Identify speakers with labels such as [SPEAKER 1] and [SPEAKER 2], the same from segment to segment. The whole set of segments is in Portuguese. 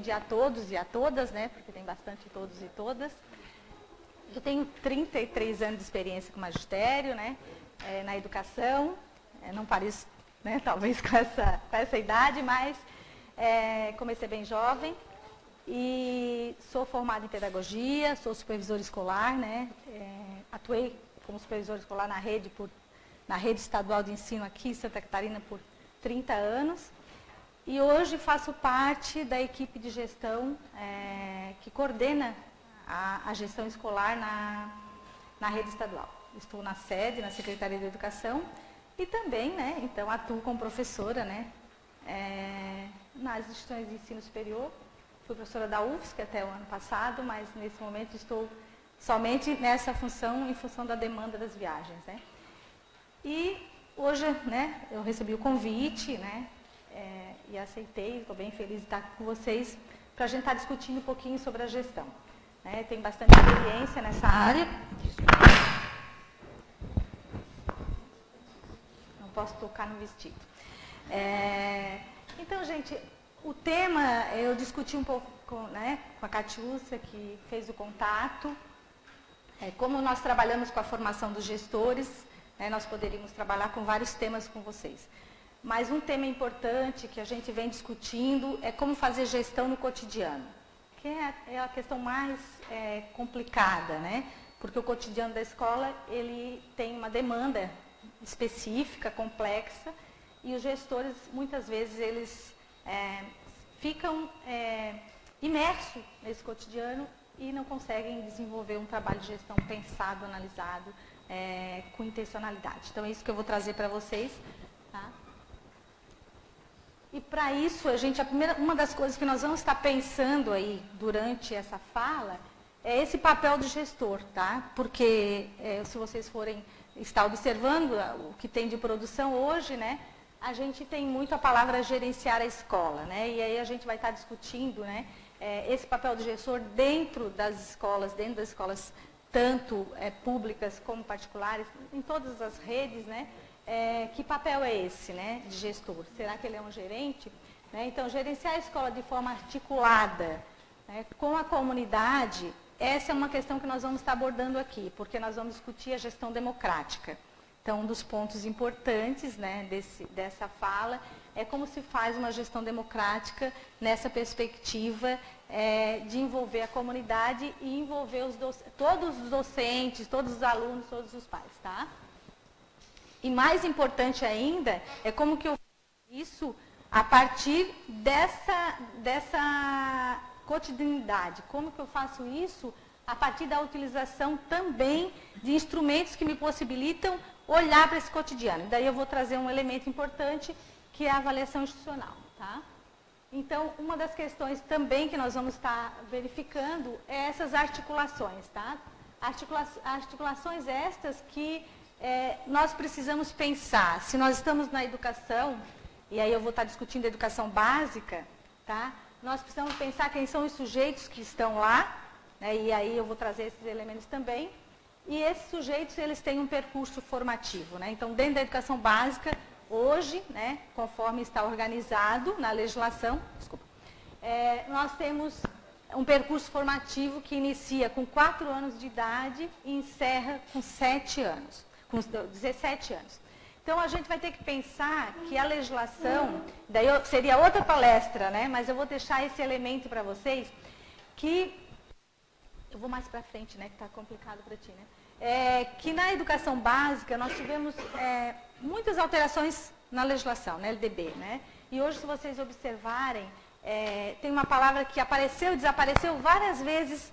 [SPEAKER 1] dia a todos e a todas, né? Porque tem bastante todos e todas. Eu tenho 33 anos de experiência com magistério, né? Na educação. Não pareço, né? Talvez com essa idade, mas comecei bem jovem. E sou formada em pedagogia, sou supervisora escolar, né? Atuei como supervisora escolar na rede estadual de ensino aqui em Santa Catarina por 30 anos. E hoje faço parte da equipe de gestão que coordena a gestão escolar na rede estadual. Estou na sede, na Secretaria de Educação e também, né, então, atuo como professora, né, nas instituições de ensino superior. Fui professora da UFSC até o ano passado, mas nesse momento estou somente nessa função, em função da demanda das viagens, né. E hoje, né, eu recebi o convite, né, e aceitei, estou bem feliz de estar com vocês para a gente estar discutindo um pouquinho sobre a gestão. Tenho bastante experiência nessa área. Não posso tocar no vestido. Então, gente, o tema eu discuti um pouco com a Catiúcia, que fez o contato. Como nós trabalhamos com a formação dos gestores, nós poderíamos trabalhar com vários temas com vocês. Mas um tema importante que a gente vem discutindo é como fazer gestão no cotidiano, que é a questão mais complicada, né? Porque o cotidiano da escola, ele tem uma demanda específica, complexa, e os gestores, muitas vezes, eles ficam imersos nesse cotidiano e não conseguem desenvolver um trabalho de gestão pensado, analisado, com intencionalidade. Então, é isso que eu vou trazer para vocês, tá? E para isso, uma das coisas que nós vamos estar pensando aí durante essa fala é esse papel do gestor, tá? Porque se vocês forem estar observando o que tem de produção hoje, né? A gente tem muito a palavra gerenciar a escola, né? E aí a gente vai estar discutindo, né? Esse papel do gestor dentro das escolas tanto públicas como particulares, em todas as redes, né? Que papel é esse, né, de gestor? Será que ele é um gerente? Então, gerenciar a escola de forma articulada, com a comunidade, essa é uma questão que nós vamos estar abordando aqui, porque nós vamos discutir a gestão democrática. Então, um dos pontos importantes, né, dessa fala é como se faz uma gestão democrática nessa perspectiva de envolver a comunidade e envolver todos os docentes, todos os alunos, todos os pais, tá? E mais importante ainda, é como que eu faço isso a partir dessa cotidianidade. Como que eu faço isso a partir da utilização também de instrumentos que me possibilitam olhar para esse cotidiano. Daí eu vou trazer um elemento importante, que é a avaliação institucional, tá? Então, uma das questões também que nós vamos estar verificando é essas articulações, tá? Articulações estas que nós precisamos pensar. Se nós estamos na educação, e aí eu vou estar discutindo a educação básica, tá? Nós precisamos pensar quem são os sujeitos que estão lá, né? E aí eu vou trazer esses elementos também. E esses sujeitos, eles têm um percurso formativo, né? Então, dentro da educação básica, hoje, né, conforme está organizado na legislação, nós temos um percurso formativo que inicia com 4 anos de idade e encerra com 7 anos. Com 17 anos. Então, a gente vai ter que pensar que a legislação, daí seria outra palestra, né? Mas eu vou deixar esse elemento para vocês, que eu vou mais para frente, né? Que está complicado para ti, né? Que na educação básica nós tivemos muitas alterações na legislação, na LDB, né? E hoje, se vocês observarem, tem uma palavra que apareceu e desapareceu várias vezes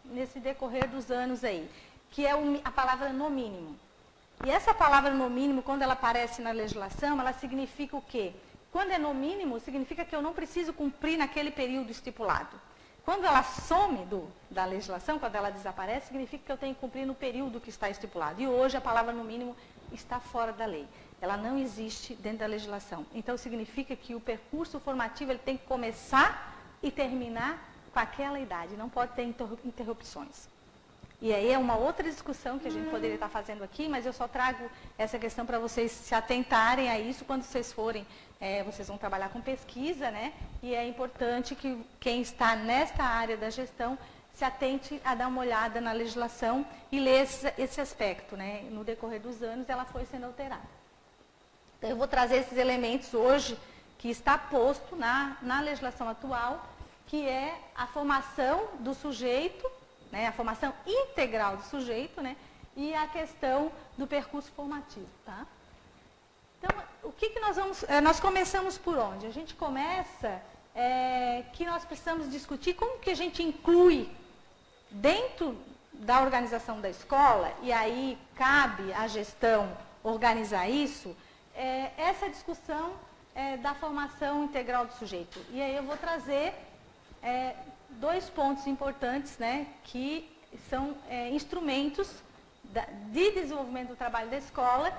[SPEAKER 1] nesse decorrer dos anos aí, que é a palavra no mínimo. E essa palavra no mínimo, quando ela aparece na legislação, ela significa o quê? Quando é no mínimo, significa que eu não preciso cumprir naquele período estipulado. Quando ela some da legislação, quando ela desaparece, significa que eu tenho que cumprir no período que está estipulado. E hoje a palavra no mínimo está fora da lei. Ela não existe dentro da legislação. Então, significa que o percurso formativo ele tem que começar e terminar com aquela idade. Não pode ter interrupções. E aí é uma outra discussão que a gente poderia estar fazendo aqui, mas eu só trago essa questão para vocês se atentarem a isso quando vocês forem, vocês vão trabalhar com pesquisa, né? E é importante que quem está nesta área da gestão se atente a dar uma olhada na legislação e ler esse aspecto, né? No decorrer dos anos ela foi sendo alterada. Então eu vou trazer esses elementos hoje que está posto na legislação atual, que é a formação do sujeito, né, a formação integral do sujeito, né, e a questão do percurso formativo. Tá? Então, o que nós vamos... Nós começamos por onde? A gente começa que nós precisamos discutir como que a gente inclui dentro da organização da escola, e aí cabe à gestão organizar isso, essa discussão da formação integral do sujeito. E aí eu vou trazer... dois pontos importantes, né, que são instrumentos de desenvolvimento do trabalho da escola,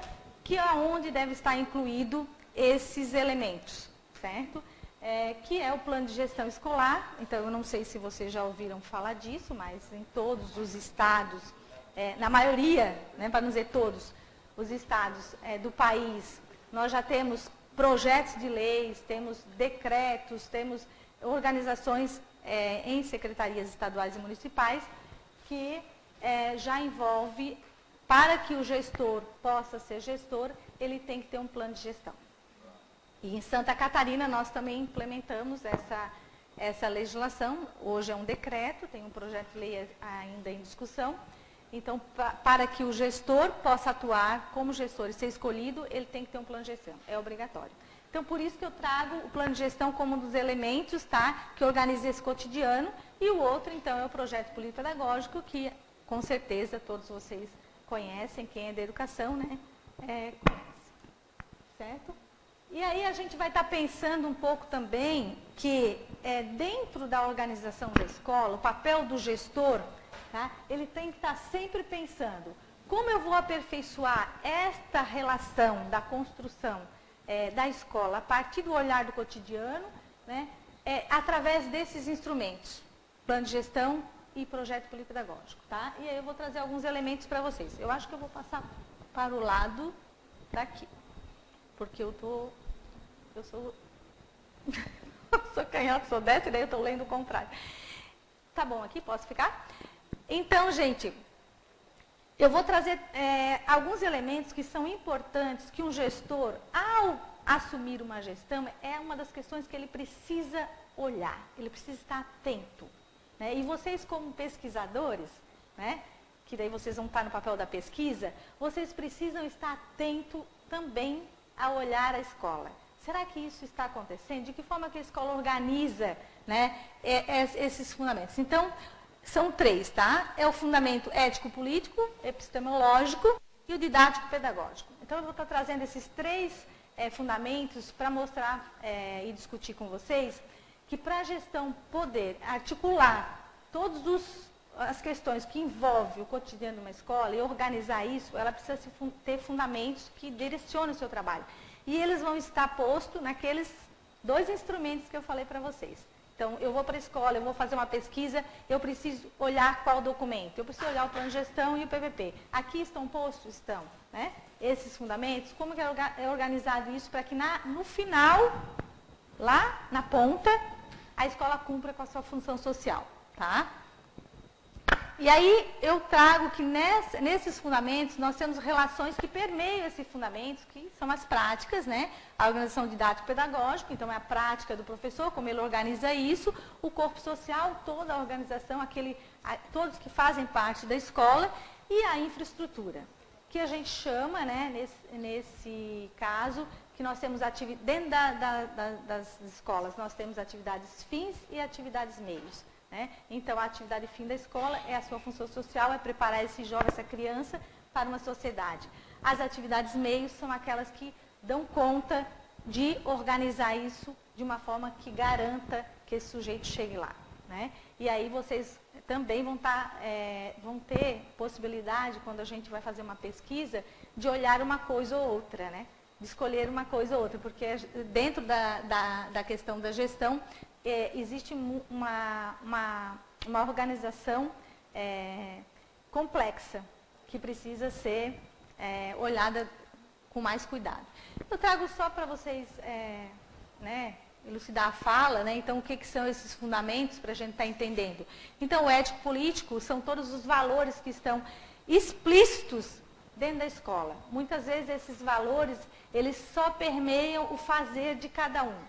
[SPEAKER 1] que é onde deve estar incluído esses elementos, certo? Que é o plano de gestão escolar. Então, eu não sei se vocês já ouviram falar disso, mas em todos os estados, na maioria, né, para não dizer todos, os estados do país, nós já temos projetos de leis, temos decretos, temos organizações em secretarias estaduais e municipais que já envolve, para que o gestor possa ser gestor, ele tem que ter um plano de gestão. E em Santa Catarina nós também implementamos essa legislação, hoje é um decreto, tem um projeto de lei ainda em discussão. Então, para que o gestor possa atuar como gestor e ser escolhido, ele tem que ter um plano de gestão, é obrigatório. Então, por isso que eu trago o plano de gestão como um dos elementos, tá, que organiza esse cotidiano, e o outro, então, é o projeto político-pedagógico, que, com certeza, todos vocês conhecem, quem é da educação, né, conhece, certo? E aí a gente vai estar pensando um pouco também que, dentro da organização da escola, o papel do gestor, tá, ele tem que estar sempre pensando, como eu vou aperfeiçoar esta relação da construção da escola, a partir do olhar do cotidiano, né, através desses instrumentos, plano de gestão e projeto político-pedagógico, tá? E aí eu vou trazer alguns elementos para vocês. Eu acho que eu vou passar para o lado daqui, porque eu sou sou canhota, sou destra, e daí eu estou lendo o contrário. Tá bom aqui? Posso ficar? Então, gente, eu vou trazer alguns elementos que são importantes, que um gestor, ao assumir uma gestão, é uma das questões que ele precisa olhar, ele precisa estar atento. Né? E vocês, como pesquisadores, né, que daí vocês vão estar no papel da pesquisa, vocês precisam estar atentos também a olhar a escola. Será que isso está acontecendo? De que forma que a escola organiza, né, esses fundamentos? Então, são três, tá? É o fundamento ético-político, epistemológico e o didático-pedagógico. Então, eu vou estar trazendo esses três fundamentos para mostrar e discutir com vocês que para a gestão poder articular todas as questões que envolvem o cotidiano de uma escola e organizar isso, ela precisa ter fundamentos que direcionem o seu trabalho. E eles vão estar postos naqueles dois instrumentos que eu falei para vocês. Então, eu vou para a escola, eu vou fazer uma pesquisa, eu preciso olhar qual documento, eu preciso olhar o plano de gestão e o PPP. Aqui estão postos? Estão. Né? Esses fundamentos, como que é organizado isso para que no final, lá na ponta, a escola cumpra com a sua função social. Tá? E aí, eu trago que nesses fundamentos, nós temos relações que permeiam esses fundamentos, que são as práticas, né? A organização didático-pedagógica, então é a prática do professor, como ele organiza isso, o corpo social, toda a organização, todos que fazem parte da escola, e a infraestrutura, que a gente chama, né, nesse caso, que nós temos dentro das escolas, nós temos atividades fins e atividades meios. Né? Então, a atividade fim da escola é a sua função social, é preparar esse jovem, essa criança para uma sociedade. As atividades meios são aquelas que dão conta de organizar isso de uma forma que garanta que esse sujeito chegue lá. Né? E aí vocês também vão ter possibilidade, quando a gente vai fazer uma pesquisa, de olhar uma coisa ou outra, né? De escolher uma coisa ou outra, porque dentro da questão da gestão, existe uma organização complexa, que precisa ser olhada com mais cuidado. Eu trago só para vocês elucidar a fala, né? Então, o que são esses fundamentos para a gente estar entendendo? Então, o ético-político são todos os valores que estão explícitos dentro da escola. Muitas vezes, esses valores, eles só permeiam o fazer de cada um.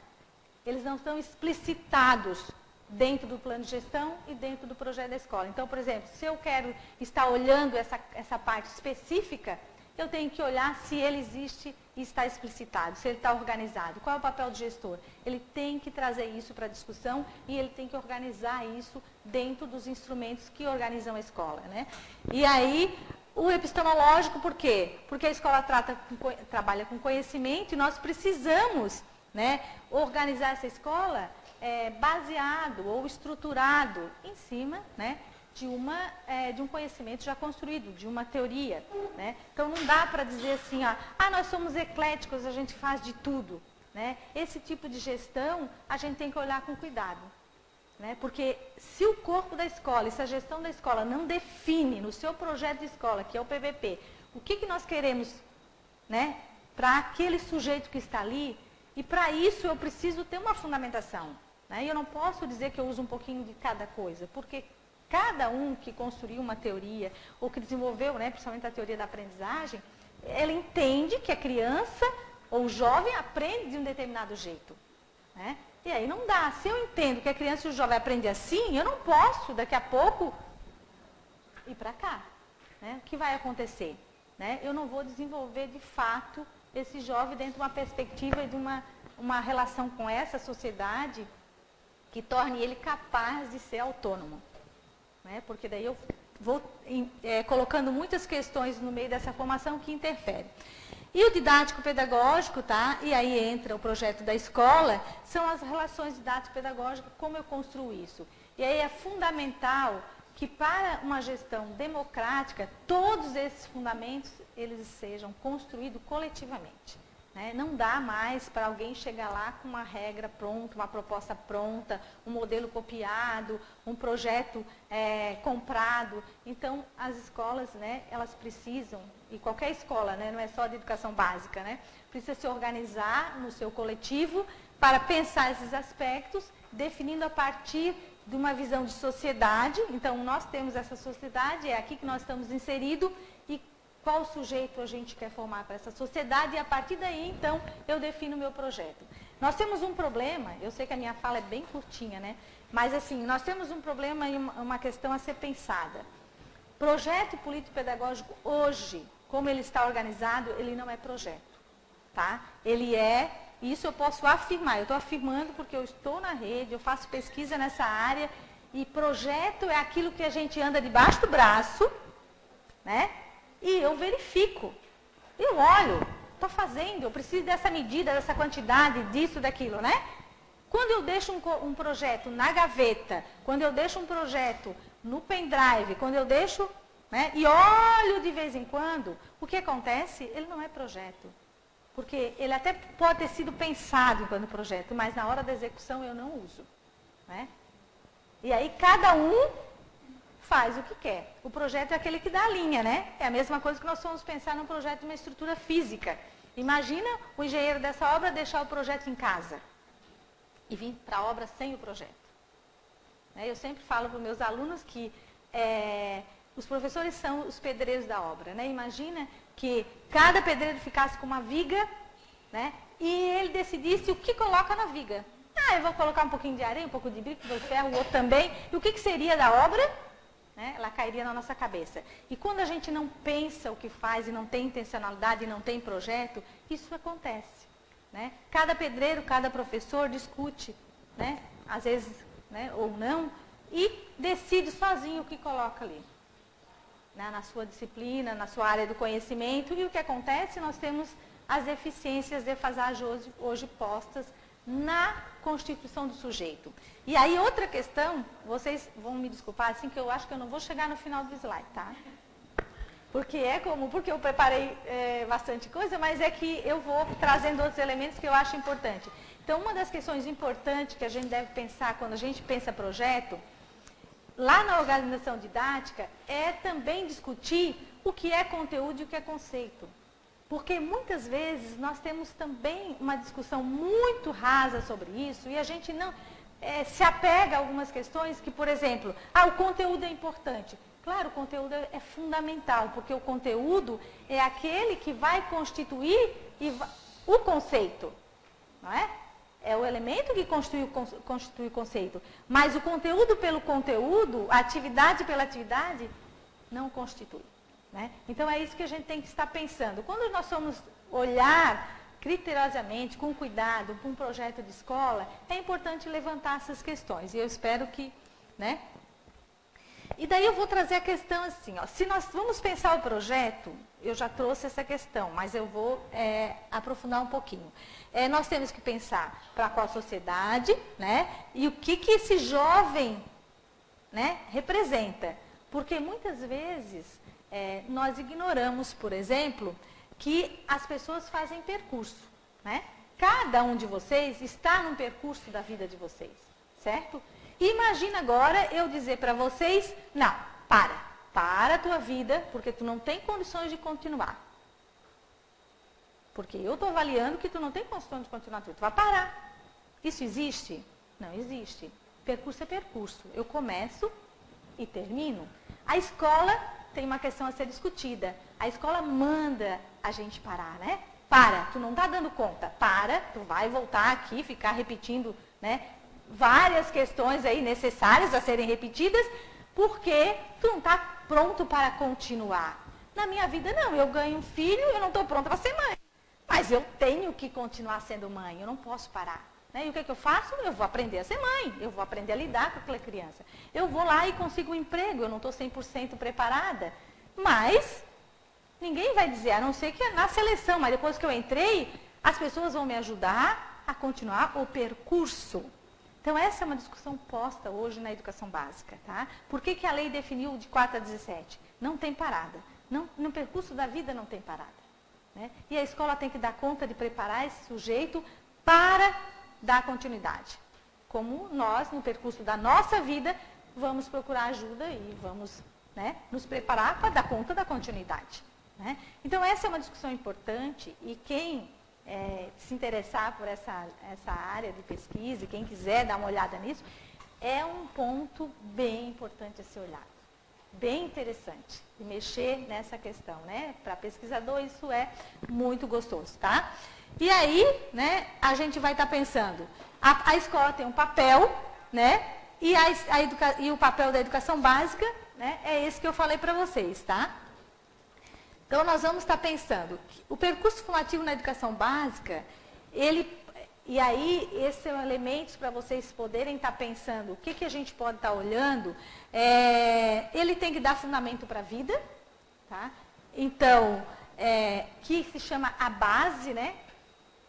[SPEAKER 1] Eles não estão explicitados dentro do plano de gestão e dentro do projeto da escola. Então, por exemplo, se eu quero estar olhando essa parte específica, eu tenho que olhar se ele existe e está explicitado, se ele está organizado. Qual é o papel do gestor? Ele tem que trazer isso para a discussão e ele tem que organizar isso dentro dos instrumentos que organizam a escola, né? E aí, o epistemológico, por quê? Porque a escola trabalha com conhecimento e nós precisamos, né, organizar essa escola baseado ou estruturado em cima, né, de um conhecimento já construído, de uma teoria, né? Então, não dá para dizer assim, nós somos ecléticos, a gente faz de tudo, né? Esse tipo de gestão, a gente tem que olhar com cuidado, né? Porque se o corpo da escola, se a gestão da escola não define no seu projeto de escola, que é o PVP, o que nós queremos, né, para aquele sujeito que está ali, e para isso eu preciso ter uma fundamentação, né? E eu não posso dizer que eu uso um pouquinho de cada coisa, porque cada um que construiu uma teoria, ou que desenvolveu, né, principalmente a teoria da aprendizagem, ele entende que a criança ou o jovem aprende de um determinado jeito, né? E aí não dá. Se eu entendo que a criança e o jovem aprendem assim, eu não posso, daqui a pouco, ir para cá, né? O que vai acontecer? Né? Eu não vou desenvolver, de fato, esse jovem dentro de uma perspectiva de uma relação com essa sociedade que torne ele capaz de ser autônomo. Né? Porque daí eu vou colocando muitas questões no meio dessa formação que interferem. E o didático-pedagógico, tá? E aí entra o projeto da escola, são as relações didático-pedagógicas, como eu construo isso. E aí é fundamental que para uma gestão democrática, todos esses fundamentos, eles sejam construídos coletivamente. Né? Não dá mais para alguém chegar lá com uma regra pronta, uma proposta pronta, um modelo copiado, um projeto comprado. Então, as escolas, né, elas precisam, e qualquer escola, né, não é só de educação básica, né, precisa se organizar no seu coletivo para pensar esses aspectos, definindo a partir de uma visão de sociedade. Então, nós temos essa sociedade, é aqui que nós estamos inseridos, e qual sujeito a gente quer formar para essa sociedade, e a partir daí, então, eu defino o meu projeto. Nós temos um problema, eu sei que a minha fala é bem curtinha, né? Mas, assim, nós temos um problema e uma questão a ser pensada. Projeto político-pedagógico, hoje, como ele está organizado, ele não é projeto, tá? Ele isso eu posso afirmar, eu estou afirmando porque eu estou na rede, eu faço pesquisa nessa área, e projeto é aquilo que a gente anda debaixo do braço, né? E eu verifico, eu olho, estou fazendo, eu preciso dessa medida, dessa quantidade, disso, daquilo, né? Quando eu deixo um projeto na gaveta, quando eu deixo um projeto no pendrive, quando eu deixo, né, e olho de vez em quando, o que acontece? Ele não é projeto. Porque ele até pode ter sido pensado enquanto projeto, mas na hora da execução eu não uso. Né? E aí cada um faz o que quer. O projeto é aquele que dá a linha, né? É a mesma coisa que nós fomos pensar num projeto de uma estrutura física. Imagina o engenheiro dessa obra deixar o projeto em casa e vir para a obra sem o projeto. Eu sempre falo para os meus alunos que os professores são os pedreiros da obra. Né? Imagina que cada pedreiro ficasse com uma viga, né? E ele decidisse o que coloca na viga. Eu vou colocar um pouquinho de areia, um pouco de brico, de ferro, o outro também. E o que seria da obra? Né? Ela cairia na nossa cabeça. E quando a gente não pensa o que faz e não tem intencionalidade e não tem projeto, isso acontece. Né? Cada pedreiro, cada professor discute, né? Às vezes, né, ou não, e decide sozinho o que coloca ali. Né? Na sua disciplina, na sua área do conhecimento. E o que acontece? Nós temos as deficiências, defasagem hoje postas na constituição do sujeito. E aí, outra questão, vocês vão me desculpar, assim, que eu acho que eu não vou chegar no final do slide, tá? Porque eu preparei bastante coisa, mas é que eu vou trazendo outros elementos que eu acho importante. Então, uma das questões importantes que a gente deve pensar quando a gente pensa projeto lá na organização didática, é também discutir o que é conteúdo e o que é conceito. Porque muitas vezes nós temos também uma discussão muito rasa sobre isso e a gente não se apega a algumas questões que, por exemplo, o conteúdo é importante. Claro, o conteúdo é fundamental, porque o conteúdo é aquele que vai constituir o conceito, não é? É o elemento que constitui o conceito. Mas o conteúdo pelo conteúdo, a atividade pela atividade, não constitui. Né? Então é isso que a gente tem que estar pensando. Quando nós somos olhar criteriosamente, com cuidado, para um projeto de escola, é importante levantar essas questões. E eu espero que... Né? E daí eu vou trazer a questão assim, ó, se nós vamos pensar o projeto, eu já trouxe essa questão, mas eu vou aprofundar um pouquinho. Nós temos que pensar para qual sociedade, né, e o que esse jovem, né, representa. Porque muitas vezes nós ignoramos, por exemplo, que as pessoas fazem percurso. Né? Cada um de vocês está num percurso da vida de vocês, certo? Imagina agora eu dizer para vocês, não, para a tua vida, porque tu não tem condições de continuar. Porque eu estou avaliando que tu não tem condições de continuar, tu vai parar. Isso existe? Não existe. Percurso é percurso. Eu começo e termino. A escola tem uma questão a ser discutida. A escola manda a gente parar, né? Para, tu não está dando conta. Para, tu vai voltar aqui, ficar repetindo, né? Várias questões aí necessárias a serem repetidas, porque tu não está pronto para continuar. Na minha vida, não. Eu ganho um filho, eu não estou pronta para ser mãe. Mas eu tenho que continuar sendo mãe, eu não posso parar. Né? E o que eu faço? Eu vou aprender a ser mãe, eu vou aprender a lidar com aquela criança. Eu vou lá e consigo um emprego, eu não estou 100% preparada. Mas ninguém vai dizer, a não ser que na seleção, mas depois que eu entrei, as pessoas vão me ajudar a continuar o percurso. Então, essa é uma discussão posta hoje na educação básica. Tá? Por que a lei definiu de 4 a 17? Não tem parada. No percurso da vida não tem parada. Né? E a escola tem que dar conta de preparar esse sujeito para dar continuidade. Como nós, no percurso da nossa vida, vamos procurar ajuda e vamos, né, nos preparar para dar conta da continuidade. Né? Então, essa é uma discussão importante e quem se interessar por essa área de pesquisa e quem quiser dar uma olhada nisso, é um ponto bem importante a ser olhado. Bem interessante de mexer nessa questão, né? Para pesquisador isso é muito gostoso, tá? E aí, né, a gente vai estar pensando, a escola tem um papel, né? E o papel da educação básica, né, é esse que eu falei para vocês, tá? Então, nós vamos estar pensando, que o percurso formativo na educação básica, e aí, esses são elementos para vocês poderem estar pensando o que a gente pode estar olhando. Ele tem que dar fundamento para a vida, tá? Então, que se chama a base, né?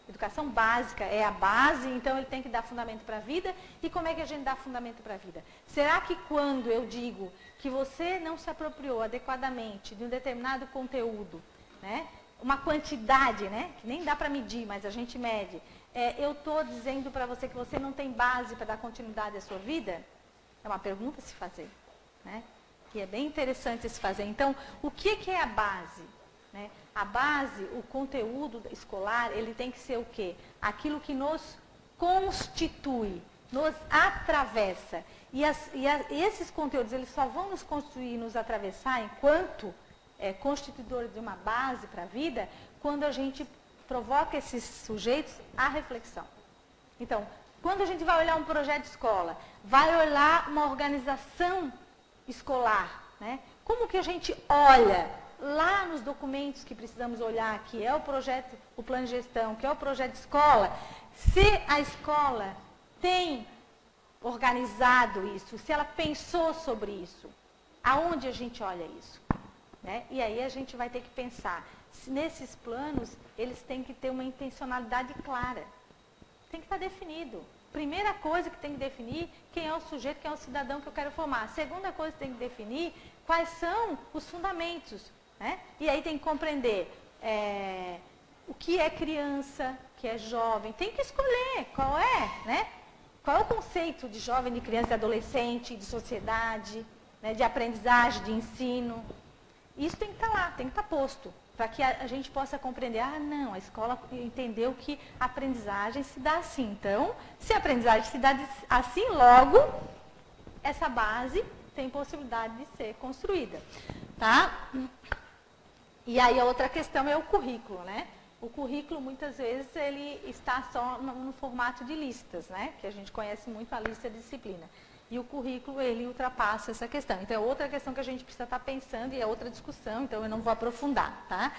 [SPEAKER 1] Educação básica é a base, então ele tem que dar fundamento para a vida. E como é que a gente dá fundamento para a vida? Será que quando eu digo que você não se apropriou adequadamente de um determinado conteúdo, né? Uma quantidade, né? Que nem dá para medir, mas a gente mede. Eu estou dizendo para você que você não tem base para dar continuidade à sua vida? É uma pergunta a se fazer. Né? E é bem interessante se fazer. Então, o que é a base? Né? A base, o conteúdo escolar, ele tem que ser o quê? Aquilo que nos constitui, nos atravessa. E esses conteúdos, eles só vão nos construir, nos atravessar enquanto constituidores de uma base para a vida, quando a gente provoca esses sujeitos à reflexão. Então, quando a gente vai olhar um projeto de escola, vai olhar uma organização escolar, né? Como que a gente olha lá nos documentos que precisamos olhar, que é o projeto, o plano de gestão, que é o projeto de escola, se a escola tem organizado isso, se ela pensou sobre isso, aonde a gente olha isso? Né? E aí a gente vai ter que pensar, se nesses planos, eles têm que ter uma intencionalidade clara. Tem que estar definido. Primeira coisa que tem que definir, quem é o sujeito, quem é o cidadão que eu quero formar. Segunda coisa que tem que definir, quais são os fundamentos. Né? E aí tem que compreender o que é criança, o que é jovem. Tem que escolher qual é, né? Qual é o conceito de jovem, de criança, de adolescente, de sociedade, né, de aprendizagem, de ensino? Isso tem que estar lá, tem que estar posto, para que a gente possa compreender, não, a escola entendeu que a aprendizagem se dá assim. Então, se a aprendizagem se dá assim, logo, essa base tem possibilidade de ser construída, tá? E aí a outra questão é o currículo, né? O currículo, muitas vezes, ele está só no formato de listas, né? Que a gente conhece muito a lista de disciplina. E o currículo, ele ultrapassa essa questão. Então, é outra questão que a gente precisa estar pensando e é outra discussão, então eu não vou aprofundar, tá?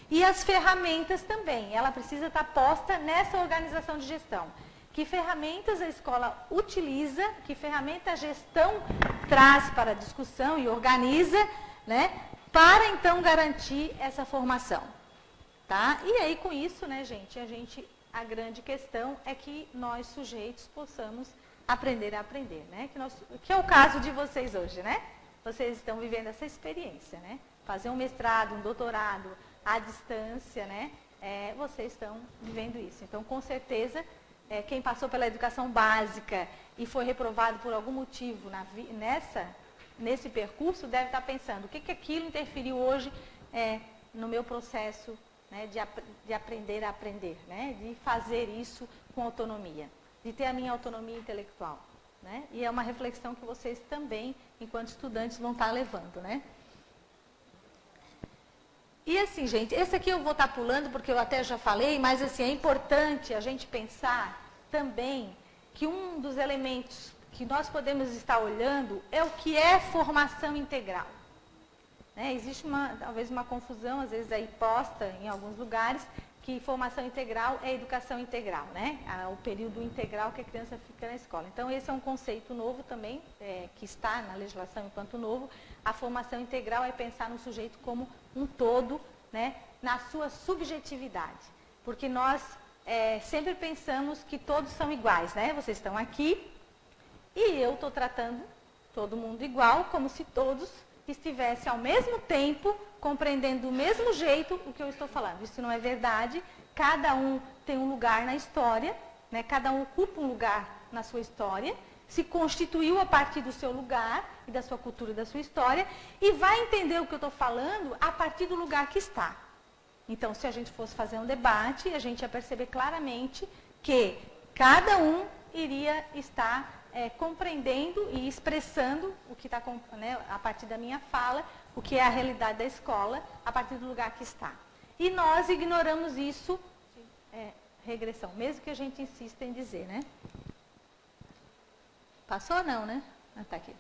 [SPEAKER 1] E as ferramentas também, ela precisa estar posta nessa organização de gestão. Que ferramentas a escola utiliza, que ferramenta a gestão traz para a discussão e organiza, né? Para, então, garantir essa formação. Tá? E aí, com isso, né, gente, a grande questão é que nós, sujeitos, possamos aprender a aprender, né? Que é o caso de vocês hoje, né? Vocês estão vivendo essa experiência, né? Fazer um mestrado, um doutorado à distância, né? Vocês estão vivendo isso. Então, com certeza, quem passou pela educação básica e foi reprovado por algum motivo nesse percurso, deve estar pensando, o que aquilo interferiu hoje no meu processo, né, de aprender a aprender, né, de fazer isso com autonomia, de ter a minha autonomia intelectual, né? E é uma reflexão que vocês também, enquanto estudantes, vão estar levando, né? E assim, gente, esse aqui eu vou estar pulando porque eu até já falei, mas assim, é importante a gente pensar também que um dos elementos que nós podemos estar olhando é o que é formação integral. Existe talvez uma confusão, às vezes aí posta em alguns lugares, que formação integral é educação integral, né? O período integral que a criança fica na escola. Então, esse é um conceito novo também, que está na legislação enquanto novo. A formação integral é pensar no sujeito como um todo, né? Na sua subjetividade. Porque nós sempre pensamos que todos são iguais, né? Vocês estão aqui e eu estou tratando todo mundo igual, como se todos estivesse ao mesmo tempo compreendendo do mesmo jeito o que eu estou falando. Isso não é verdade. Cada um tem um lugar na história, né? Cada um ocupa um lugar na sua história, se constituiu a partir do seu lugar e da sua cultura e da sua história e vai entender o que eu estou falando a partir do lugar que está. Então, se a gente fosse fazer um debate, a gente ia perceber claramente que cada um iria estar compreendendo e expressando o que está, né, a partir da minha fala, o que é a realidade da escola, a partir do lugar que está. E nós ignoramos isso, regressão, mesmo que a gente insista em dizer, né? Passou não, né? Tá aqui.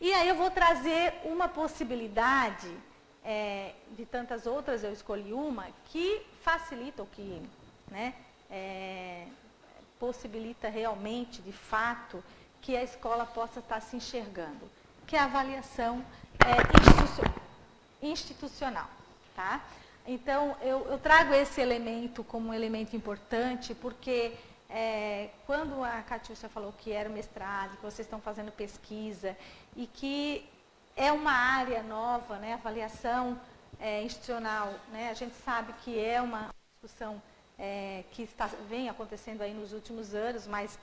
[SPEAKER 1] E aí eu vou trazer uma possibilidade, de tantas outras, eu escolhi uma, que facilita, ou que, né, possibilita realmente, de fato, que a escola possa estar se enxergando, que é a avaliação institucional, tá? Então, eu trago esse elemento como um elemento importante, porque quando a Catiúcia falou que era mestrado, que vocês estão fazendo pesquisa, e que é uma área nova, né, avaliação institucional, né, a gente sabe que é uma discussão que vem acontecendo aí nos últimos anos, mas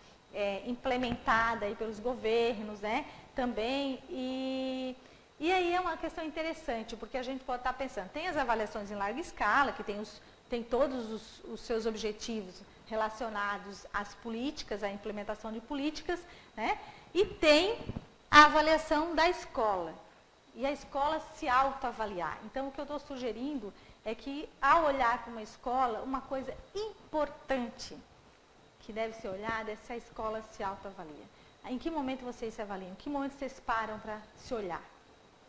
[SPEAKER 1] implementada aí pelos governos, né, também, e aí é uma questão interessante, porque a gente pode estar pensando, tem as avaliações em larga escala, que tem todos os seus objetivos relacionados às políticas, à implementação de políticas, né, e tem a avaliação da escola, e a escola se autoavaliar. Então, o que eu estou sugerindo é que, ao olhar para uma escola, uma coisa importante que deve ser olhada é se a escola se autoavalia. Em que momento vocês se avaliam? Em que momento vocês param para se olhar?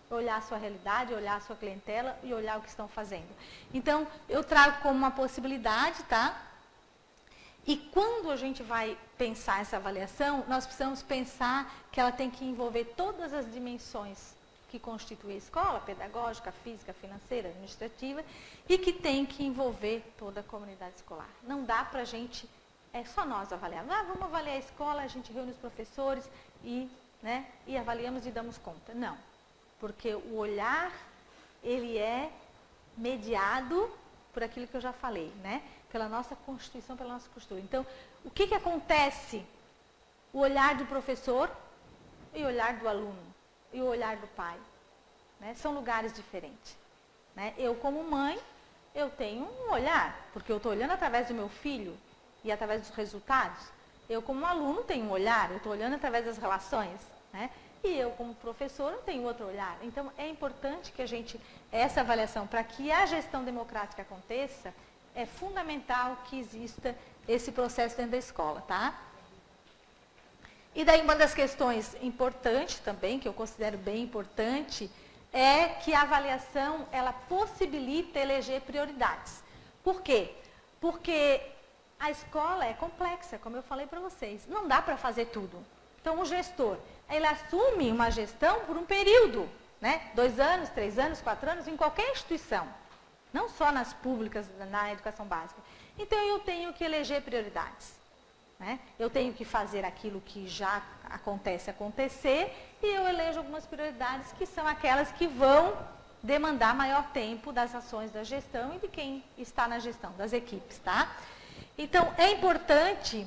[SPEAKER 1] Olhar a sua realidade, olhar a sua clientela e olhar o que estão fazendo. Então, eu trago como uma possibilidade, tá? E quando a gente vai pensar essa avaliação, nós precisamos pensar que ela tem que envolver todas as dimensões que constitui a escola, pedagógica, física, financeira, administrativa, e que tem que envolver toda a comunidade escolar. Não dá para a gente, só nós avaliarmos. Vamos avaliar a escola, a gente reúne os professores e avaliamos e damos conta. Não, porque o olhar, ele é mediado por aquilo que eu já falei, né? Pela nossa Constituição, pela nossa cultura. Então, o que acontece o olhar do professor e o olhar do aluno, e o olhar do pai. Né? São lugares diferentes. Né? Eu, como mãe, eu tenho um olhar, porque eu estou olhando através do meu filho e através dos resultados. Eu, como aluno, tenho um olhar, eu estou olhando através das relações. Né? E eu, como professor, eu tenho outro olhar. Então, é importante que essa avaliação, para que a gestão democrática aconteça, é fundamental que exista esse processo dentro da escola, tá? E daí uma das questões importantes também, que eu considero bem importante, é que a avaliação, ela possibilita eleger prioridades. Por quê? Porque a escola é complexa, como eu falei para vocês. Não dá para fazer tudo. Então, o gestor, ele assume uma gestão por um período, né? 2 anos, 3 anos, 4 anos, em qualquer instituição. Não só nas públicas, na educação básica. Então, eu tenho que eleger prioridades. Né? Eu tenho que fazer aquilo que já acontece acontecer e eu elejo algumas prioridades que são aquelas que vão demandar maior tempo das ações da gestão e de quem está na gestão, das equipes, tá? Então, é importante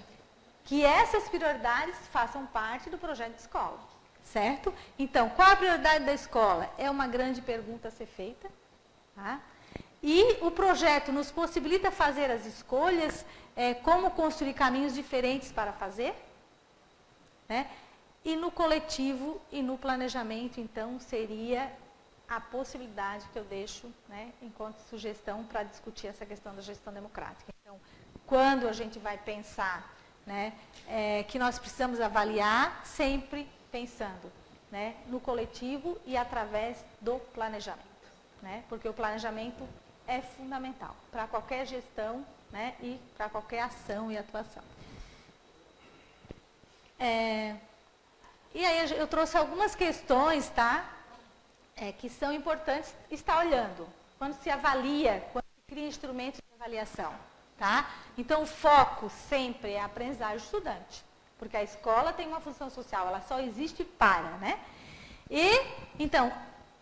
[SPEAKER 1] que essas prioridades façam parte do projeto de escola, certo? Então, qual a prioridade da escola? É uma grande pergunta a ser feita, tá? E o projeto nos possibilita fazer as escolhas, como construir caminhos diferentes para fazer, né? E no coletivo e no planejamento, então, seria a possibilidade que eu deixo, né, enquanto sugestão para discutir essa questão da gestão democrática. Então, quando a gente vai pensar, né, que nós precisamos avaliar, sempre pensando, né, no coletivo e através do planejamento, né? Porque o planejamento é fundamental para qualquer gestão, né, e para qualquer ação e atuação. E aí eu trouxe algumas questões, tá? Que são importantes estar olhando. Quando se avalia, quando se cria instrumentos de avaliação, tá? Então, o foco sempre é a aprendizagem do estudante. Porque a escola tem uma função social, ela só existe para, né? E, então,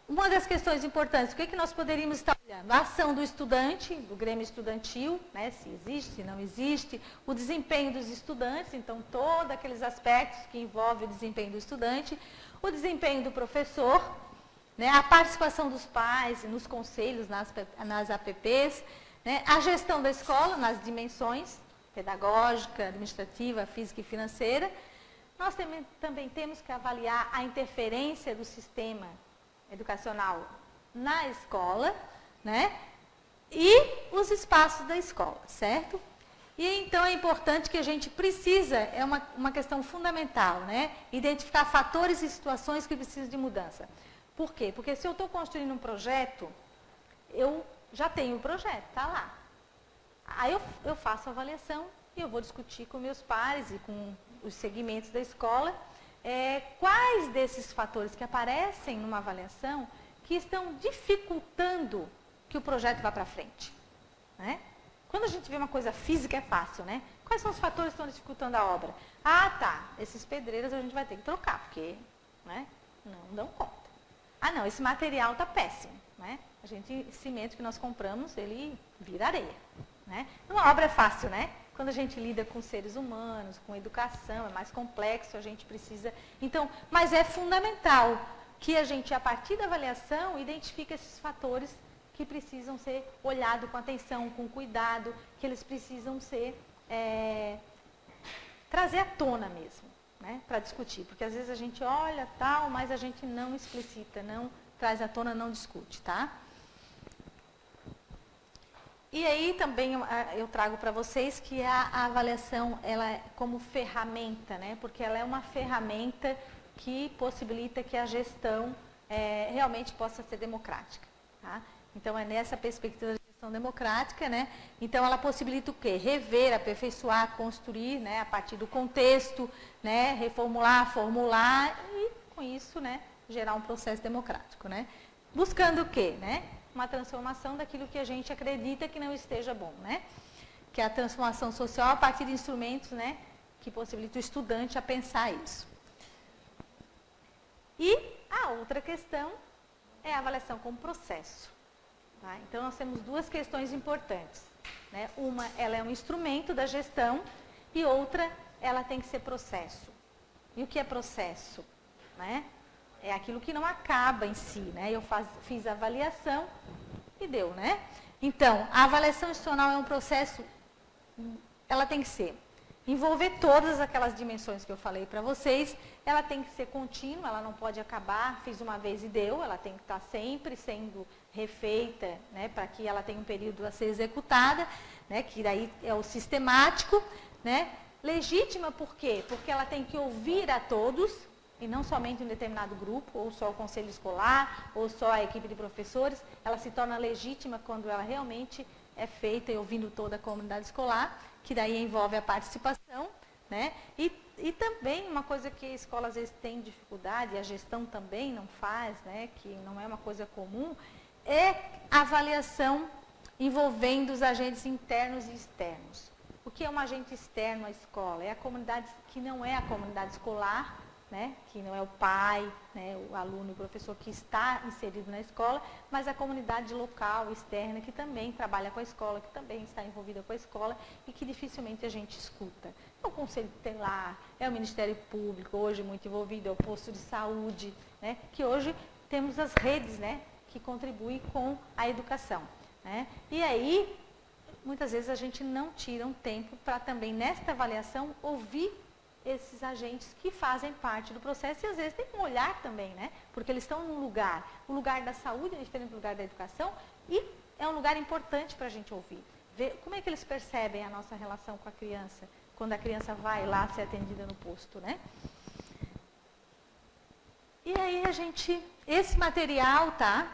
[SPEAKER 1] uma das questões importantes, o que nós poderíamos estar olhando? A ação do estudante, do grêmio estudantil, né, se existe, se não existe, o desempenho dos estudantes, então todos aqueles aspectos que envolvem o desempenho do estudante, o desempenho do professor, né, a participação dos pais nos conselhos, nas APPs, né, a gestão da escola nas dimensões pedagógica, administrativa, física e financeira. Nós também temos que avaliar a interferência do sistema educacional na escola, né? E os espaços da escola, certo? E então é importante que a gente precisa, é uma questão fundamental, né? Identificar fatores e situações que precisam de mudança. Por quê? Porque se eu estou construindo um projeto, eu já tenho o projeto, está lá. Aí eu faço a avaliação e eu vou discutir com meus pares e com os segmentos da escola quais desses fatores que aparecem numa avaliação que estão dificultando que o projeto vá para frente. Né? Quando a gente vê uma coisa física é fácil, né? Quais são os fatores que estão dificultando a obra? Ah, tá, esses pedreiros a gente vai ter que trocar, porque, né, não dão conta. Ah, não, esse material está péssimo. Né? Cimento que nós compramos, ele vira areia. Né? Uma obra é fácil, né? Quando a gente lida com seres humanos, com educação, é mais complexo, a gente precisa... Então, mas é fundamental que a gente, a partir da avaliação, identifique esses fatores que precisam ser olhados com atenção, com cuidado, que eles precisam ser... trazer à tona mesmo, né? Para discutir. Porque às vezes a gente olha tal, mas a gente não explicita, não traz à tona, não discute, tá? E aí também eu trago para vocês que a avaliação, ela é como ferramenta, né? Porque ela é uma ferramenta que possibilita que a gestão realmente possa ser democrática. Tá? Então, é nessa perspectiva da gestão democrática, né? Então, ela possibilita o quê? Rever, aperfeiçoar, construir, né? A partir do contexto, né? Reformular, formular e, com isso, né? Gerar um processo democrático, né? Buscando o quê, né? Uma transformação daquilo que a gente acredita que não esteja bom, né? Que é a transformação social a partir de instrumentos, né? Que possibilitam o estudante a pensar isso. E a outra questão é a avaliação como processo. Tá? Então, nós temos duas questões importantes. Né? Uma, ela é um instrumento da gestão e outra, ela tem que ser processo. E o que é processo? Né? É aquilo que não acaba em si, né? Eu fiz a avaliação e deu, né? Então, a avaliação institucional é um processo, ela tem que ser, envolver todas aquelas dimensões que eu falei para vocês, ela tem que ser contínua, ela não pode acabar, fiz uma vez e deu, ela tem que estar sempre sendo refeita, né? Para que ela tenha um período a ser executada, né? Que daí é o sistemático, né? Legítima por quê? Porque ela tem que ouvir a todos, e não somente um determinado grupo, ou só o conselho escolar, ou só a equipe de professores. Ela se torna legítima quando ela realmente é feita e ouvindo toda a comunidade escolar, que daí envolve a participação, né? E também uma coisa que a escola às vezes tem dificuldade, e a gestão também não faz, né? Que não é uma coisa comum, é a avaliação envolvendo os agentes internos e externos. O que é um agente externo à escola? É a comunidade que não é a comunidade escolar, né, que não é o pai, né, o aluno, o professor que está inserido na escola, mas a comunidade local, externa, que também trabalha com a escola, que também está envolvida com a escola e que dificilmente a gente escuta. É o Conselho Tutelar, é o Ministério Público, hoje muito envolvido, é o posto de saúde, né, que hoje temos as redes, né, que contribuem com a educação. Né. E aí, muitas vezes a gente não tira um tempo para também, nesta avaliação, ouvir esses agentes que fazem parte do processo e às vezes tem um olhar também, né? Porque eles estão num lugar, o lugar da saúde é diferente do lugar da educação e é um lugar importante para a gente ouvir. Ver como é que eles percebem a nossa relação com a criança, quando a criança vai lá ser atendida no posto, né? E aí esse material, tá?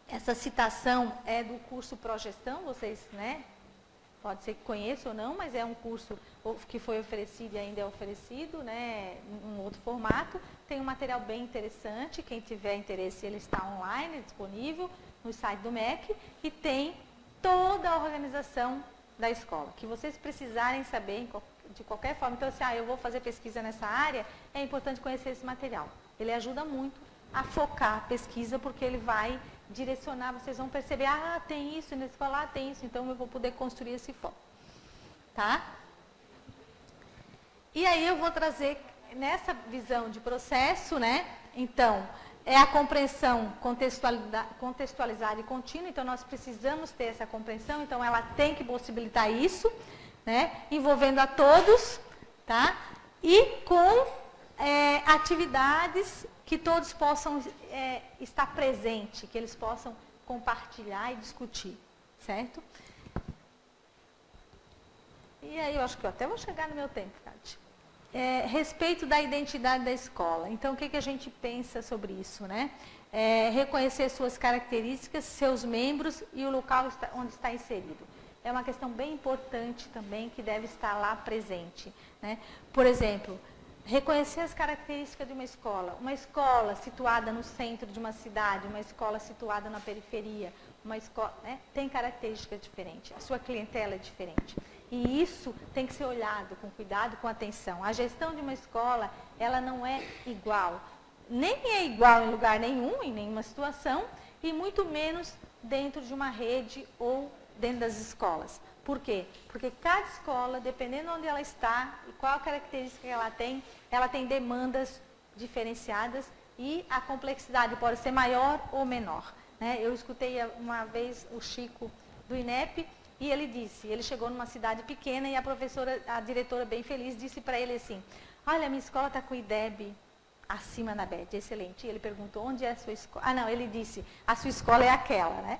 [SPEAKER 1] Essa citação é do curso Progestão, vocês, né? Pode ser que conheça ou não, mas é um curso que foi oferecido e ainda é oferecido, né, em um outro formato. Tem um material bem interessante, quem tiver interesse, ele está online, disponível no site do MEC, e tem toda a organização da escola. Que vocês precisarem saber de qualquer forma. Então, se eu vou fazer pesquisa nessa área, é importante conhecer esse material. Ele ajuda muito a focar a pesquisa, porque ele vai direcionar, vocês vão perceber, tem isso na escola, tem isso, então eu vou poder construir esse foco. Tá? E aí eu vou trazer, nessa visão de processo, né? Então, é a compreensão contextualizada e contínua, então nós precisamos ter essa compreensão, então ela tem que possibilitar isso, né? Envolvendo a todos, tá? E com atividades que todos possam estar presente, que eles possam compartilhar e discutir, certo? E aí, eu acho que eu até vou chegar no meu tempo, Cátia. Respeito da identidade da escola. Então, o que a gente pensa sobre isso, né? Reconhecer suas características, seus membros e o local onde está inserido. É uma questão bem importante também, que deve estar lá presente, né? Por exemplo, reconhecer as características de uma escola situada no centro de uma cidade, uma escola situada na periferia, uma escola, né, tem características diferentes, a sua clientela é diferente. E isso tem que ser olhado com cuidado, com atenção. A gestão de uma escola, ela não é igual. Nem é igual em lugar nenhum, em nenhuma situação, e muito menos dentro de uma rede ou dentro das escolas. Por quê? Porque cada escola, dependendo de onde ela está e qual a característica que ela tem demandas diferenciadas e a complexidade pode ser maior ou menor. Né? Eu escutei uma vez o Chico do INEP e ele chegou numa cidade pequena e a diretora bem feliz, disse para ele assim, olha, minha escola está com o IDEB acima na BED, excelente. E ele perguntou, onde é a sua escola? Não, ele disse, a sua escola é aquela, né?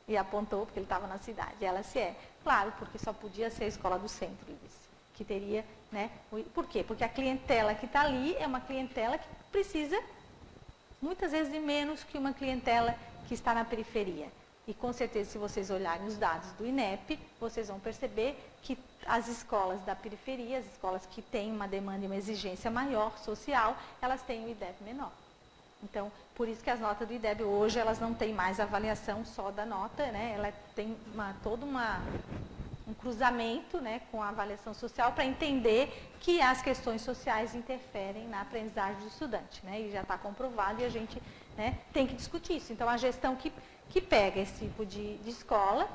[SPEAKER 1] E apontou, porque ele estava na cidade. E ela se é. Claro, porque só podia ser a escola do centro, ele disse. Que teria, né? Por quê? Porque a clientela que está ali é uma clientela que precisa, muitas vezes, de menos que uma clientela que está na periferia. E, com certeza, se vocês olharem os dados do INEP, vocês vão perceber que as escolas da periferia, as escolas que têm uma demanda e uma exigência maior social, elas têm o IDEB menor. Então, por isso que as notas do IDEB hoje, elas não têm mais avaliação só da nota, né? Ela tem todo um cruzamento, né, com a avaliação social para entender que as questões sociais interferem na aprendizagem do estudante, né? E já está comprovado e a gente, né, tem que discutir isso. Então, a gestão que pega esse tipo de escola,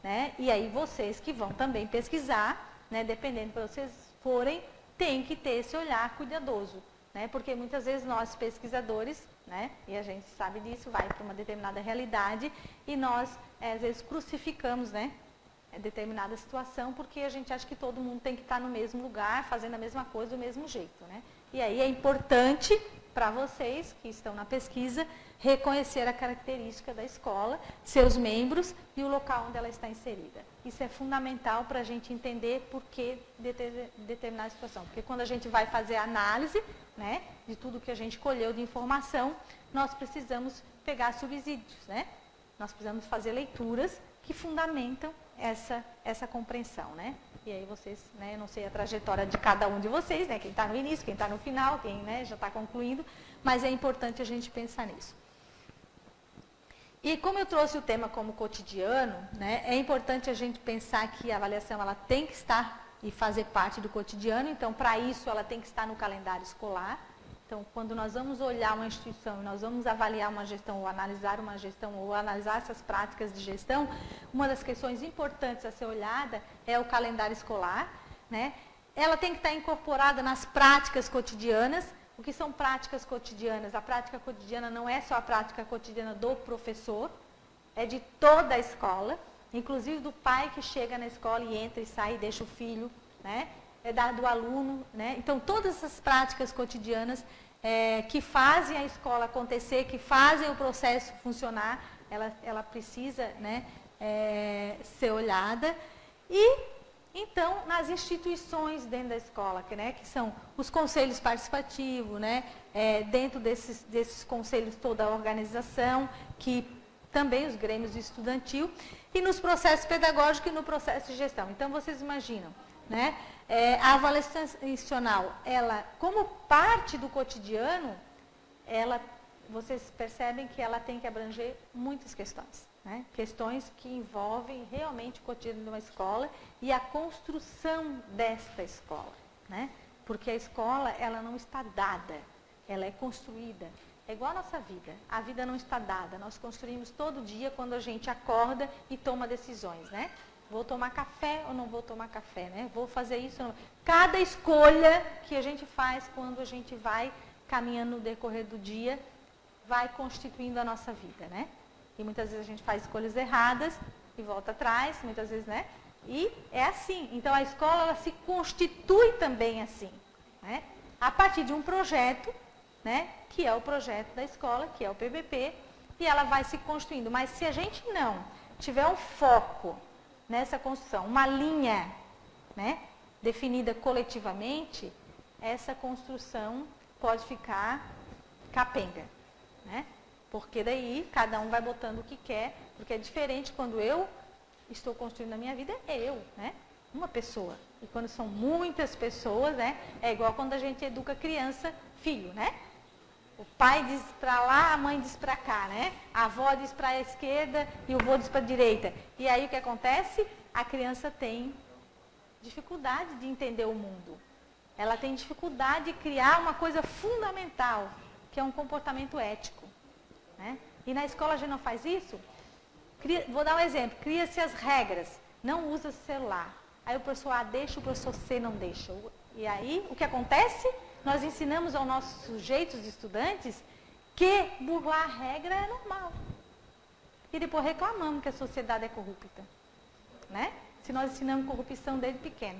[SPEAKER 1] né? E aí vocês que vão também pesquisar, né, dependendo para vocês forem tem que ter esse olhar cuidadoso, né? Porque muitas vezes nós pesquisadores, né, e a gente sabe disso, vai para uma determinada realidade e nós às vezes crucificamos, né, determinada situação porque a gente acha que todo mundo tem que estar no mesmo lugar, fazendo a mesma coisa do mesmo jeito, né? E aí é importante para vocês que estão na pesquisa reconhecer a característica da escola, seus membros e o local onde ela está inserida. Isso é fundamental para a gente entender por que determinada situação. Porque quando a gente vai fazer a análise, né, de tudo que a gente colheu de informação, nós precisamos pegar subsídios, né? Nós precisamos fazer leituras que fundamentam essa compreensão, né? E aí vocês, né, eu não sei a trajetória de cada um de vocês, né, quem está no início, quem está no final, quem, né, já está concluindo, mas é importante a gente pensar nisso. E como eu trouxe o tema como cotidiano, né, é importante a gente pensar que a avaliação ela tem que estar e fazer parte do cotidiano, então para isso ela tem que estar no calendário escolar. Então, quando nós vamos olhar uma instituição, nós vamos avaliar uma gestão, ou analisar uma gestão, ou analisar essas práticas de gestão, uma das questões importantes a ser olhada é o calendário escolar, né? Ela tem que estar incorporada nas práticas cotidianas. O que são práticas cotidianas? A prática cotidiana não é só a prática cotidiana do professor, é de toda a escola, inclusive do pai que chega na escola e entra e sai e deixa o filho, né? É do aluno, né? Então, todas essas práticas cotidianas que fazem a escola acontecer, que fazem o processo funcionar, ela precisa, né, ser olhada. E, então, nas instituições dentro da escola, que são os conselhos participativos, né, dentro desses conselhos toda a organização, que também os grêmios estudantil, e nos processos pedagógicos e no processo de gestão. Então, vocês imaginam, né? A avaliação institucional, ela, como parte do cotidiano, vocês percebem que ela tem que abranger muitas questões, né? Questões que envolvem realmente o cotidiano de uma escola e a construção desta escola, né? Porque a escola, ela não está dada, ela é construída. É igual a nossa vida, a vida não está dada, nós construímos todo dia quando a gente acorda e toma decisões, né? Vou tomar café ou não vou tomar café, né? Vou fazer isso ou não. Cada escolha que a gente faz quando a gente vai caminhando no decorrer do dia, vai constituindo a nossa vida, né? E muitas vezes a gente faz escolhas erradas e volta atrás, muitas vezes, né? E é assim. Então, a escola, ela se constitui também assim, né? A partir de um projeto, né? Que é o projeto da escola, que é o PBP, e ela vai se construindo. Mas se a gente não tiver um foco nessa construção, uma linha, né, definida coletivamente, essa construção pode ficar capenga, né? Porque daí cada um vai botando o que quer, porque é diferente quando eu estou construindo a minha vida, é eu, né? Uma pessoa. E quando são muitas pessoas, né, é igual quando a gente educa criança, filho, né? O pai diz para lá, a mãe diz para cá, né? A avó diz para a esquerda e o avô diz para a direita. E aí o que acontece? A criança tem dificuldade de entender o mundo. Ela tem dificuldade de criar uma coisa fundamental, que é um comportamento ético, né? E na escola a gente não faz isso? Vou dar um exemplo. Cria-se as regras. Não usa celular. Aí o professor A deixa, o professor C não deixa. E aí o que acontece? Nós ensinamos aos nossos sujeitos, estudantes, que burlar a regra é normal. E depois reclamamos que a sociedade é corrupta, né? Se nós ensinamos corrupção desde pequeno,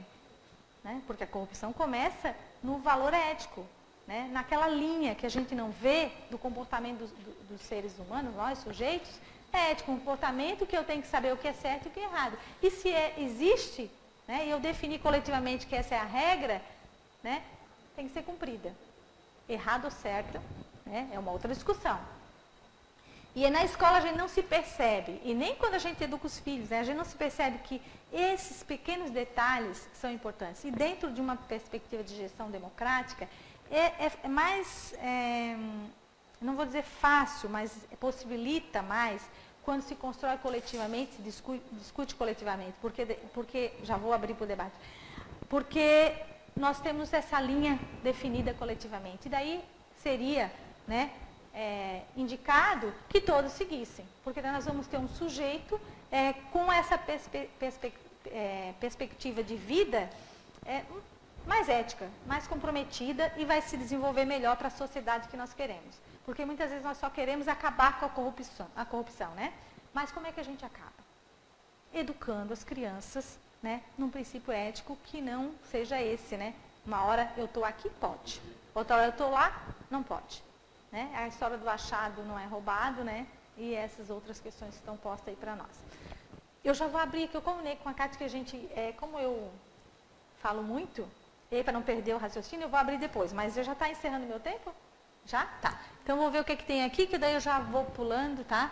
[SPEAKER 1] né? Porque a corrupção começa no valor ético, né? Naquela linha que a gente não vê do comportamento dos seres humanos, nós sujeitos, é ético, um comportamento que eu tenho que saber o que é certo e o que é errado. E se existe, né, e eu defini coletivamente que essa é a regra, né, tem que ser cumprida. Errado ou certo, né, é uma outra discussão. E na escola a gente não se percebe, e nem quando a gente educa os filhos, né, a gente não se percebe que esses pequenos detalhes são importantes. E dentro de uma perspectiva de gestão democrática, é mais, não vou dizer fácil, mas possibilita mais quando se constrói coletivamente, se discute coletivamente. Porque já vou abrir para o debate. Porque nós temos essa linha definida coletivamente. E daí seria, né, indicado que todos seguissem. Porque nós vamos ter um sujeito com essa perspectiva de vida mais ética, mais comprometida e vai se desenvolver melhor para a sociedade que nós queremos. Porque muitas vezes nós só queremos acabar com a corrupção, né? Mas como é que a gente acaba? Educando as crianças, né, num princípio ético que não seja esse, né? Uma hora eu estou aqui, pode. Outra hora eu estou lá, não pode. Né? A história do achado não é roubado, né? E essas outras questões que estão postas aí para nós. Eu já vou abrir aqui, eu combinei com a Cátia que a gente, como eu falo muito, e para não perder o raciocínio, eu vou abrir depois. Mas já está encerrando meu tempo? Já? Tá. Então, vou ver o que tem aqui, que daí eu já vou pulando, tá?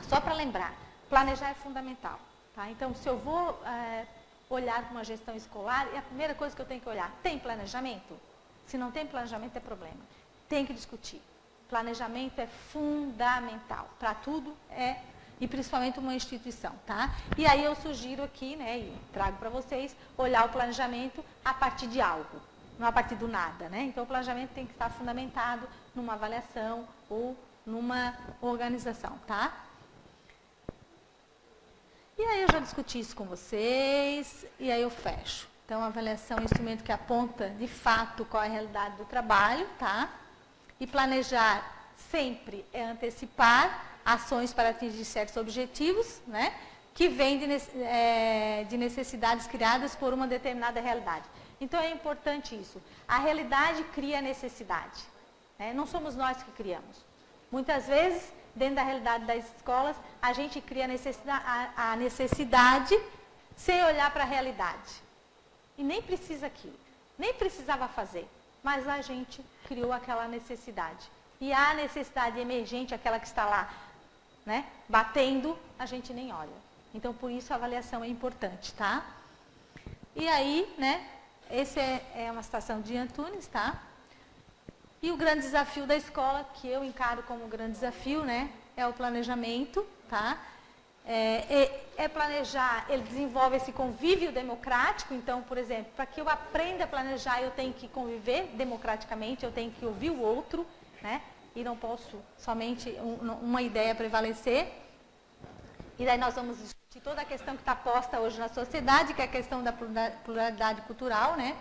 [SPEAKER 1] Só para lembrar, planejar é fundamental. Tá? Então, se eu vou olhar para uma gestão escolar, é a primeira coisa que eu tenho que olhar. Tem planejamento? Se não tem planejamento, é problema. Tem que discutir. Planejamento é fundamental. Para tudo e principalmente uma instituição, tá? E aí eu sugiro aqui, né, e trago para vocês, olhar o planejamento a partir de algo, não a partir do nada, né? Então o planejamento tem que estar fundamentado numa avaliação ou numa organização, tá? E aí eu já discuti isso com vocês, e aí eu fecho. Então a avaliação é um instrumento que aponta de fato qual é a realidade do trabalho, tá? E planejar sempre é antecipar ações para atingir certos objetivos, né, que vêm de necessidades criadas por uma determinada realidade. Então, é importante isso. A realidade cria a necessidade. Né? Não somos nós que criamos. Muitas vezes, dentro da realidade das escolas, a gente cria a necessidade sem olhar para a realidade. E nem precisa aquilo. Nem precisava fazer. Mas a gente criou aquela necessidade. E a necessidade emergente, aquela que está lá, né, batendo, a gente nem olha. Então, por isso a avaliação é importante, tá? E aí, né, esse é uma citação de Antunes, tá? E o grande desafio da escola, que eu encaro como um grande desafio, né, é o planejamento, tá? Planejar, ele desenvolve esse convívio democrático. Então, por exemplo, para que eu aprenda a planejar, eu tenho que conviver democraticamente, eu tenho que ouvir o outro, né? E não posso somente uma ideia prevalecer. E daí nós vamos discutir toda a questão que está posta hoje na sociedade, que é a questão da pluralidade cultural, né?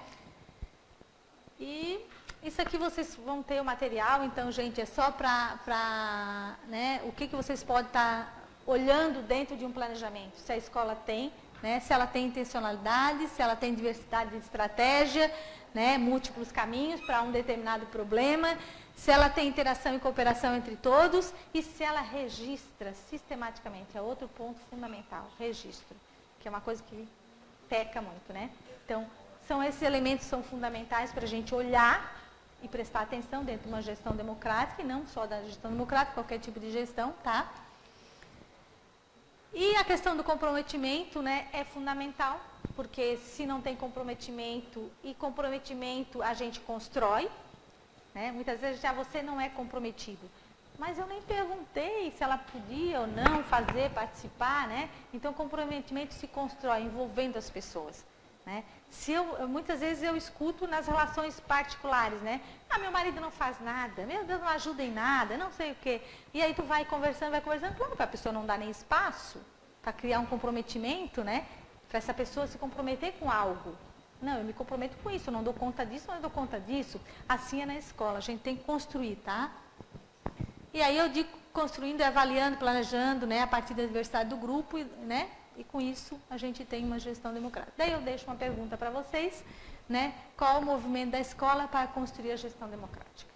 [SPEAKER 1] E isso aqui vocês vão ter o material, então, gente, é só para né, o que vocês podem estar olhando dentro de um planejamento. Se a escola tem, né, se ela tem intencionalidade, se ela tem diversidade de estratégia, né, múltiplos caminhos para um determinado problema, se ela tem interação e cooperação entre todos e se ela registra sistematicamente. É outro ponto fundamental, registro, que é uma coisa que peca muito, né? Então, são esses elementos que são fundamentais para a gente olhar e prestar atenção dentro de uma gestão democrática, e não só da gestão democrática, qualquer tipo de gestão, tá? E a questão do comprometimento, né, é fundamental, porque se não tem comprometimento, e comprometimento a gente constrói, né? Muitas vezes já você não é comprometido. Mas eu nem perguntei se ela podia ou não fazer, participar, né? Então, comprometimento se constrói envolvendo as pessoas. Né? Muitas vezes eu escuto nas relações particulares, né? Ah, meu marido não faz nada, meu Deus, não ajuda em nada, não sei o quê. E aí tu vai conversando, claro, para a pessoa não dar nem espaço para criar um comprometimento, né? Para essa pessoa se comprometer com algo. Não, eu me comprometo com isso, eu não dou conta disso, não dou conta disso. Assim é na escola, a gente tem que construir, tá? E aí eu digo construindo, avaliando, planejando, né? A partir da diversidade do grupo, né? E com isso a gente tem uma gestão democrática. Daí eu deixo uma pergunta para vocês, né? Qual o movimento da escola para construir a gestão democrática?